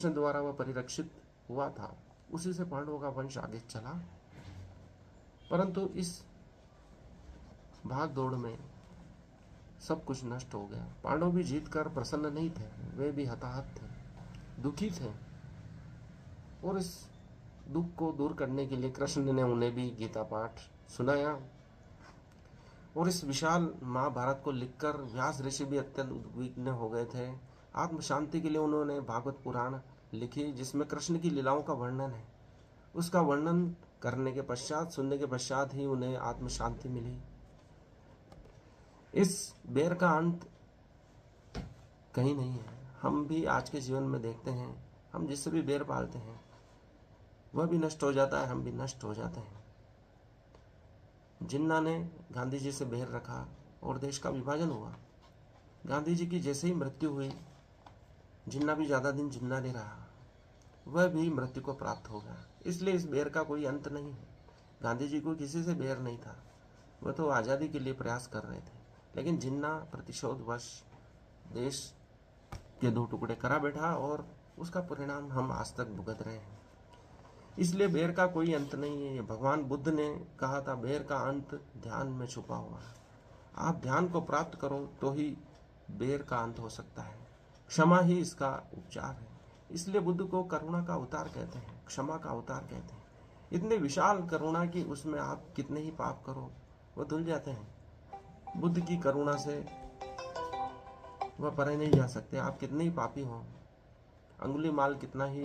कृष्ण द्वारा वह परिरक्षित हुआ था, उसी से पांडवों का वंश आगे चला। परंतु इस भाग दौड़ में सब कुछ नष्ट हो गया। पांडव भी जीत कर प्रसन्न नहीं थे, वे भी हताहत थे, दुखी थे। और इस दुख को दूर करने के लिए कृष्ण ने उन्हें भी गीता पाठ सुनाया। और इस विशाल महाभारत को लिखकर व्यास ऋषि भी अत्यंत उद्विग्न हो गए थे। आत्म शांति के लिए उन्होंने भागवत पुराण लिखी, जिसमें कृष्ण की लीलाओं का वर्णन है। उसका वर्णन करने के पश्चात, सुनने के पश्चात ही उन्हें आत्म शांति मिली। इस बेर का अंत कहीं नहीं है। हम भी आज के जीवन में देखते हैं, हम जिससे भी बेर पालते हैं वह भी नष्ट हो जाता है, हम भी नष्ट हो जाते हैं। जिन्ना ने गांधी जी से बैर रखा और देश का विभाजन हुआ। गांधी जी की जैसे ही मृत्यु हुई, जिन्ना भी ज़्यादा दिन जिंदा नहीं रहा, वह भी मृत्यु को प्राप्त हो गया। इसलिए इस बैर का कोई अंत नहीं है। गांधी जी को किसी से बैर नहीं था, वह तो आज़ादी के लिए प्रयास कर रहे थे। लेकिन जिन्ना प्रतिशोधवश देश के दो टुकड़े करा बैठा और उसका परिणाम हम आज तक भुगत रहे हैं। इसलिए बैर का कोई अंत नहीं है। भगवान बुद्ध ने कहा था, बैर का अंत ध्यान में छुपा हुआ है। आप ध्यान को प्राप्त करो तो ही बैर का अंत हो सकता है। क्षमा ही इसका उपचार है। इसलिए बुद्ध को करुणा का अवतार कहते हैं, क्षमा का अवतार कहते हैं। इतने विशाल करुणा की उसमें आप कितने ही पाप करो वो धुल जाते हैं। बुद्ध की करुणा से वह परे नहीं जा सकते। आप कितने ही पापी हो, अंगुलीमाल कितना ही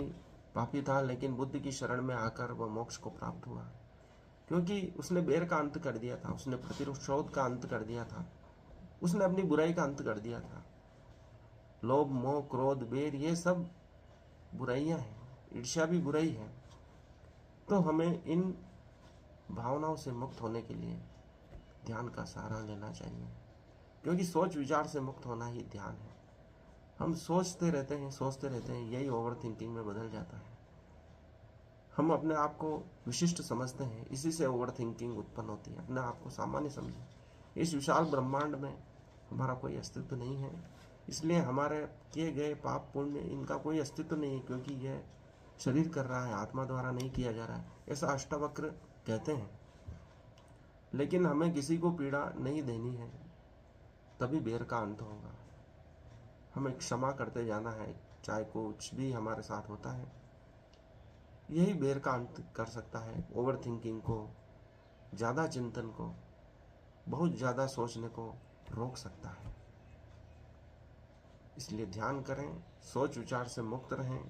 पापी था, लेकिन बुद्ध की शरण में आकर वह मोक्ष को प्राप्त हुआ, क्योंकि उसने बैर का अंत कर दिया था, उसने प्रतिशोध का अंत कर दिया था, उसने अपनी बुराई का अंत कर दिया था। लोभ, मोह, क्रोध, बैर ये सब बुराइयां हैं, ईर्ष्या भी बुराई है। तो हमें इन भावनाओं से मुक्त होने के लिए ध्यान का सहारा लेना चाहिए, क्योंकि सोच विचार से मुक्त होना ही ध्यान है। हम सोचते रहते हैं, यही ओवर थिंकिंग में बदल जाता है। हम अपने आप को विशिष्ट समझते हैं, इसी से ओवर थिंकिंग उत्पन्न होती है। अपने आप को सामान्य समझें। इस विशाल ब्रह्मांड में हमारा कोई अस्तित्व नहीं है, इसलिए हमारे किए गए पाप पुण्य इनका कोई अस्तित्व नहीं है, क्योंकि यह शरीर कर रहा है, आत्मा द्वारा नहीं किया जा रहा है, ऐसा अष्टावक्र कहते हैं। लेकिन हमें किसी को पीड़ा नहीं देनी है, तभी बैर का अंत होगा। हमें क्षमा करते जाना है, चाहे कुछ भी हमारे साथ होता है। यही बैर का अंत कर सकता है। ओवर थिंकिंग को, ज़्यादा चिंतन को, बहुत ज़्यादा सोचने को रोक सकता है। इसलिए ध्यान करें, सोच विचार से मुक्त रहें,